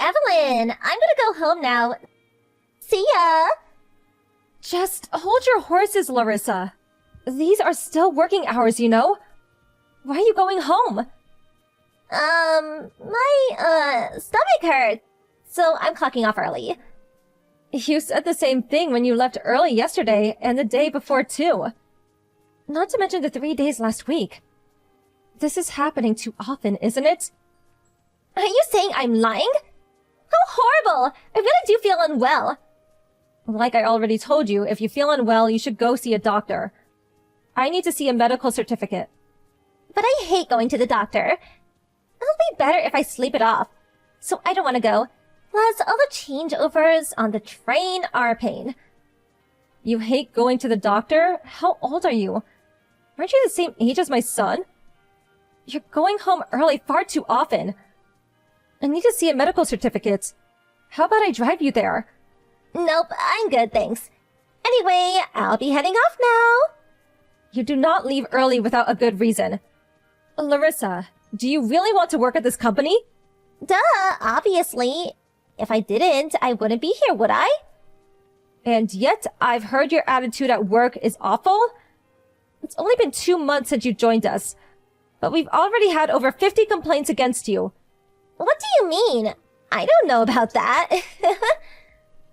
Evelyn, I'm gonna go home now. See ya! Just hold your horses, Larissa. These are still working hours, you know? Why are you going home? My stomach hurts, so I'm clocking off early. You said the same thing when you left early yesterday and the day before too. Not to mention the 3 days last week. This is happening too often, isn't it? Are you saying I'm lying? How horrible! I really do feel unwell. Like I already told you, if you feel unwell, you should go see a doctor. I need to see a medical certificate. But I hate going to the doctor. It'll be better if I sleep it off. So I don't want to go. Plus, all the changeovers on the train are a pain. You hate going to the doctor? How old are you? Aren't you the same age as my son? You're going home early far too often. I need to see a medical certificate. How about I drive you there? Nope, I'm good, thanks. Anyway, I'll be heading off now. You do not leave early without a good reason. Larissa, do you really want to work at this company? Duh, obviously. If I didn't, I wouldn't be here, would I? And yet, I've heard your attitude at work is awful. It's only been 2 months since you joined us, but we've already had over 50 complaints against you. What do you mean? I don't know about that.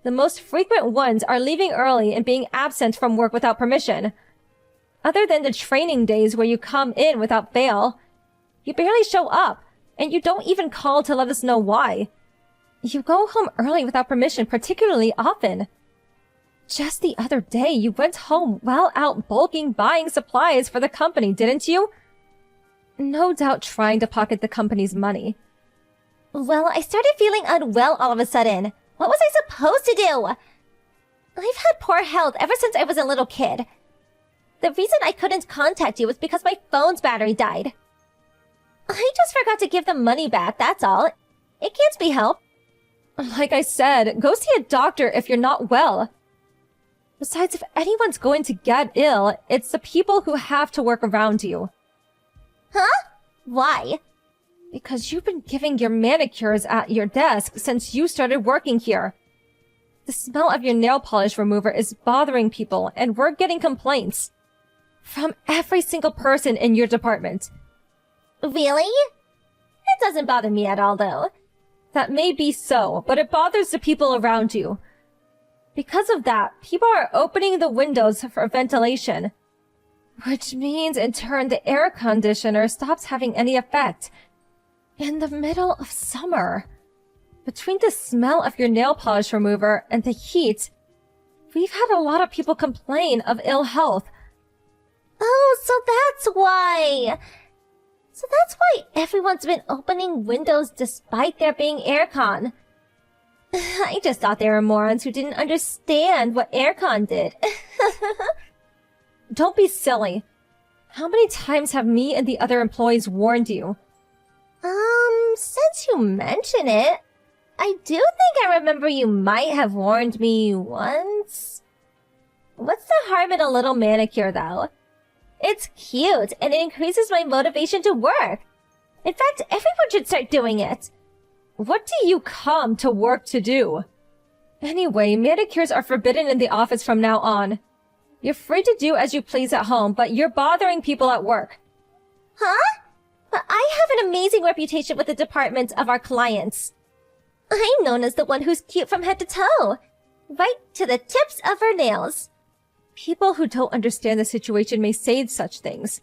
The most frequent ones are leaving early and being absent from work without permission. Other than the training days where you come in without fail, you barely show up, and you don't even call to let us know why. You go home early without permission particularly often. Just the other day, you went home well out bulking buying supplies for the company, didn't you? No doubt trying to pocket the company's money. Well, I started feeling unwell all of a sudden. What was I supposed to do? I've had poor health ever since I was a little kid. The reason I couldn't contact you was because my phone's battery died. I just forgot to give the money back, that's all. It can't be helped. Like I said, go see a doctor if you're not well. Besides, if anyone's going to get ill, it's the people who have to work around you. Huh? Why? Because you've been giving your manicures at your desk since you started working here. The smell of your nail polish remover is bothering people, and we're getting complaints. From every single person in your department. Really? It doesn't bother me at all, though. That may be so, but it bothers the people around you. Because of that, people are opening the windows for ventilation. Which means, in turn, the air conditioner stops having any effect. In the middle of summer. Between the smell of your nail polish remover and the heat, we've had a lot of people complain of ill health. Oh, so that's why. So that's why everyone's been opening windows despite there being aircon. I just thought they were morons who didn't understand what aircon did. Don't be silly. How many times have me and the other employees warned you? Since you mention it, I do think I remember you might have warned me once. What's the harm in a little manicure, though? It's cute, and it increases my motivation to work. In fact, everyone should start doing it. What do you come to work to do? Anyway, manicures are forbidden in the office from now on. You're free to do as you please at home, but you're bothering people at work. Huh? But I have an amazing reputation with the department of our clients. I'm known as the one who's cute from head to toe. Right to the tips of her nails. People who don't understand the situation may say such things.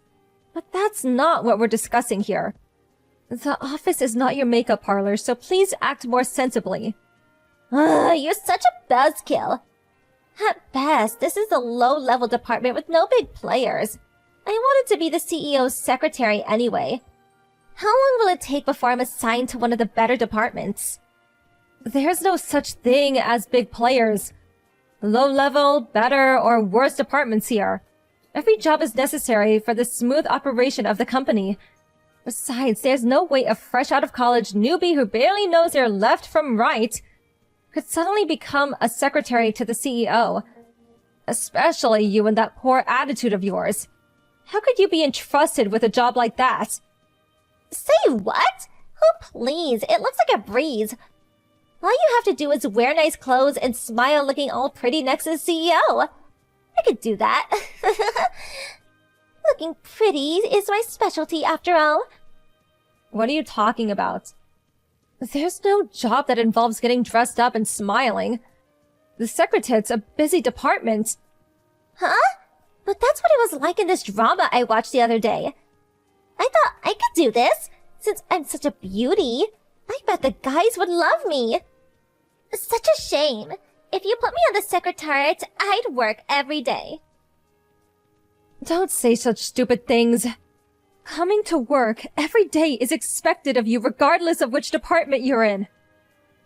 But that's not what we're discussing here. The office is not your makeup parlor, so please act more sensibly. You're such a buzzkill. At best, this is a low-level department with no big players. I wanted to be the CEO's secretary anyway. How long will it take before I'm assigned to one of the better departments? There's no such thing as big players. Low-level, better, or worse departments here. Every job is necessary for the smooth operation of the company. Besides, there's no way a fresh-out-of-college newbie who barely knows their left from right could suddenly become a secretary to the CEO. Especially you and that poor attitude of yours. How could you be entrusted with a job like that? Say what? Oh, please, it looks like a breeze. All you have to do is wear nice clothes and smile looking all pretty next to the CEO. I could do that. Looking pretty is my specialty after all. What are you talking about? There's no job that involves getting dressed up and smiling. The secretary's a busy department. Huh? But that's what it was like in this drama I watched the other day. I thought I could do this, since I'm such a beauty. I bet the guys would love me. Such a shame. If you put me on the secretariat, I'd work every day. Don't say such stupid things. Coming to work every day is expected of you regardless of which department you're in.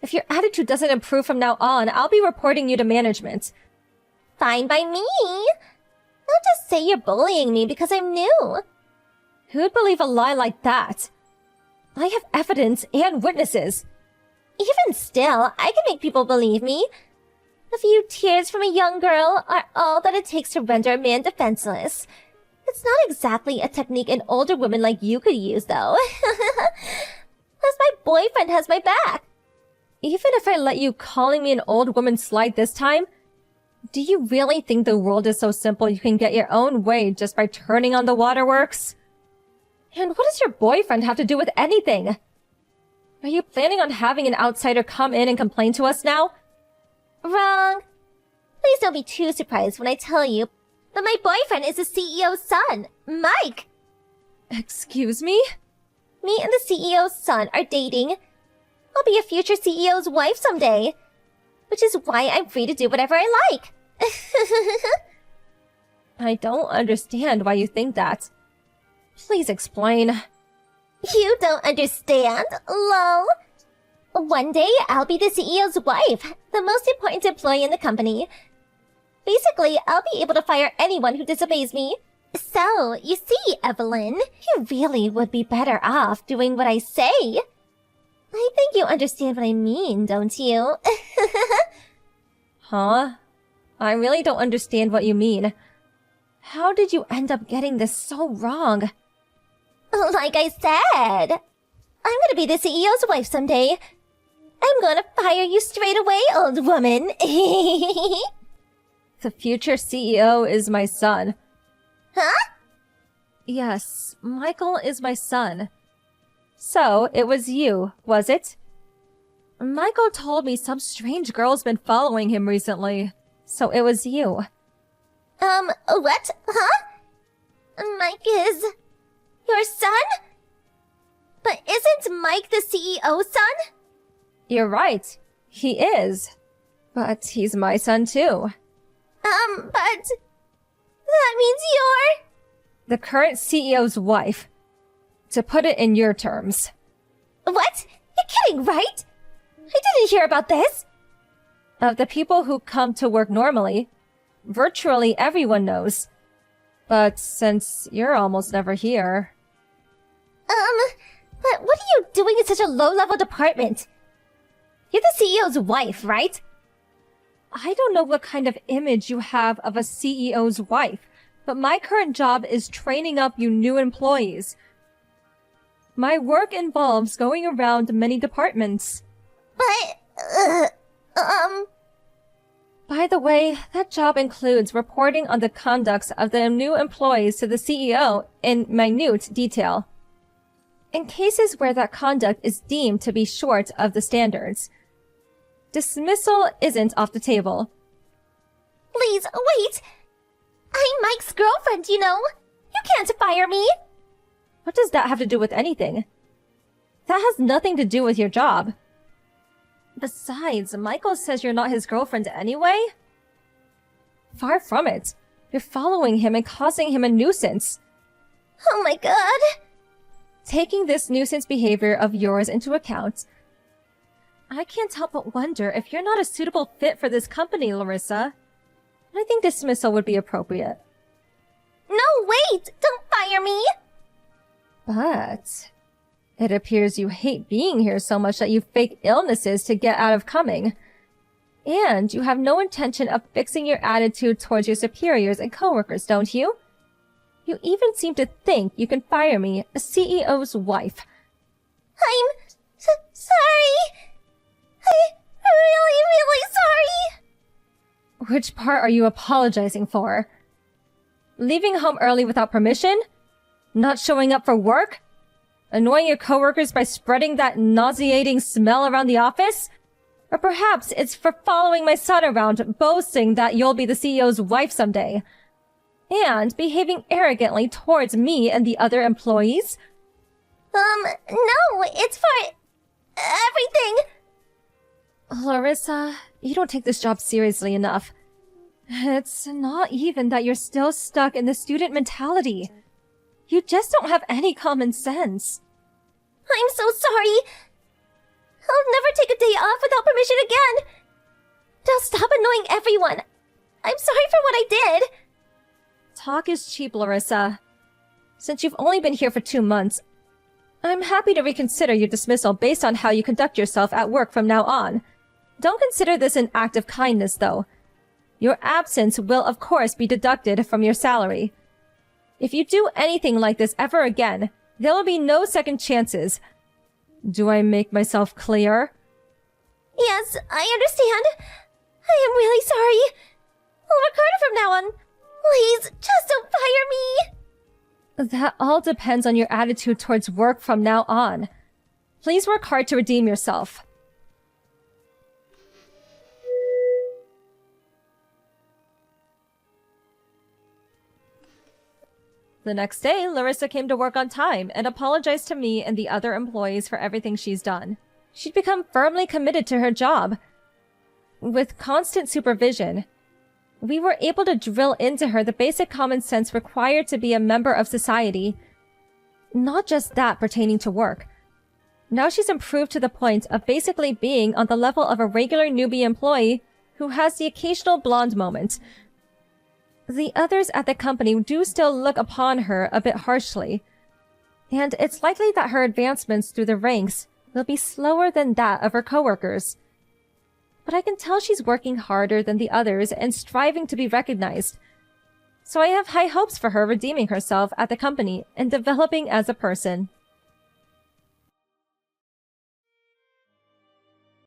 If your attitude doesn't improve from now on, I'll be reporting you to management. Fine by me. Don't just say you're bullying me because I'm new. Who'd believe a lie like that? I have evidence and witnesses. Even still, I can make people believe me. A few tears from a young girl are all that it takes to render a man defenseless. It's not exactly a technique an older woman like you could use, though. Plus, my boyfriend has my back. Even if I let you calling me an old woman slide this time, do you really think the world is so simple you can get your own way just by turning on the waterworks? And what does your boyfriend have to do with anything? Are you planning on having an outsider come in and complain to us now? Wrong. Please don't be too surprised when I tell you that my boyfriend is the CEO's son, Mike. Excuse me? Me and the CEO's son are dating. I'll be a future CEO's wife someday. Which is why I'm free to do whatever I like. I don't understand why you think that. Please explain. You don't understand, lol. One day, I'll be the CEO's wife, the most important employee in the company. Basically, I'll be able to fire anyone who disobeys me. So, you see, Evelyn, you really would be better off doing what I say. I think you understand what I mean, don't you? Huh? I really don't understand what you mean. How did you end up getting this so wrong? Like I said, I'm gonna be the CEO's wife someday. I'm gonna fire you straight away, old woman. The future CEO is my son. Huh? Yes, Michael is my son. So, it was you, was it? Michael told me some strange girl's been following him recently. So it was you. What? Huh? Mike is your son? But isn't Mike the CEO's son? You're right. He is. But he's my son too. But that means you're the current CEO's wife. To put it in your terms. What? You're kidding, right? I didn't hear about this. Of the people who come to work normally, virtually everyone knows. But since you're almost never here... But what are you doing in such a low-level department? You're the CEO's wife, right? I don't know what kind of image you have of a CEO's wife, but my current job is training up you new employees. My work involves going around many departments. But, By the way, that job includes reporting on the conducts of the new employees to the CEO in minute detail. In cases where that conduct is deemed to be short of the standards, dismissal isn't off the table. Please, wait! I'm Mike's girlfriend, you know. You can't fire me. What does that have to do with anything? That has nothing to do with your job. Besides, Michael says you're not his girlfriend anyway? Far from it. You're following him and causing him a nuisance. Oh my god. Taking this nuisance behavior of yours into account, I can't help but wonder if you're not a suitable fit for this company, Larissa. I think dismissal would be appropriate. No, wait! Don't fire me! But it appears you hate being here so much that you fake illnesses to get out of coming. And you have no intention of fixing your attitude towards your superiors and coworkers, don't you? You even seem to think you can fire me, a CEO's wife. I'm sorry. Which part are you apologizing for? Leaving home early without permission? Not showing up for work? Annoying your coworkers by spreading that nauseating smell around the office? Or perhaps it's for following my son around, boasting that you'll be the CEO's wife someday. And behaving arrogantly towards me and the other employees? No, it's for everything. Larissa, you don't take this job seriously enough. It's not even that you're still stuck in the student mentality. You just don't have any common sense. I'm so sorry. I'll never take a day off without permission again. Now stop annoying everyone. I'm sorry for what I did. Talk is cheap, Larissa. Since you've only been here for 2 months, I'm happy to reconsider your dismissal based on how you conduct yourself at work from now on. Don't consider this an act of kindness, though. Your absence will, of course, be deducted from your salary. If you do anything like this ever again, there will be no second chances. Do I make myself clear? Yes, I understand. I am really sorry. I'll work harder from now on. Please, just don't fire me. That all depends on your attitude towards work from now on. Please work hard to redeem yourself. The next day, Larissa came to work on time and apologized to me and the other employees for everything she's done. She'd become firmly committed to her job. With constant supervision, we were able to drill into her the basic common sense required to be a member of society. Not just that pertaining to work. Now she's improved to the point of basically being on the level of a regular newbie employee who has the occasional blonde moment. The others at the company do still look upon her a bit harshly, and it's likely that her advancements through the ranks will be slower than that of her coworkers. But I can tell she's working harder than the others and striving to be recognized. So I have high hopes for her redeeming herself at the company and developing as a person.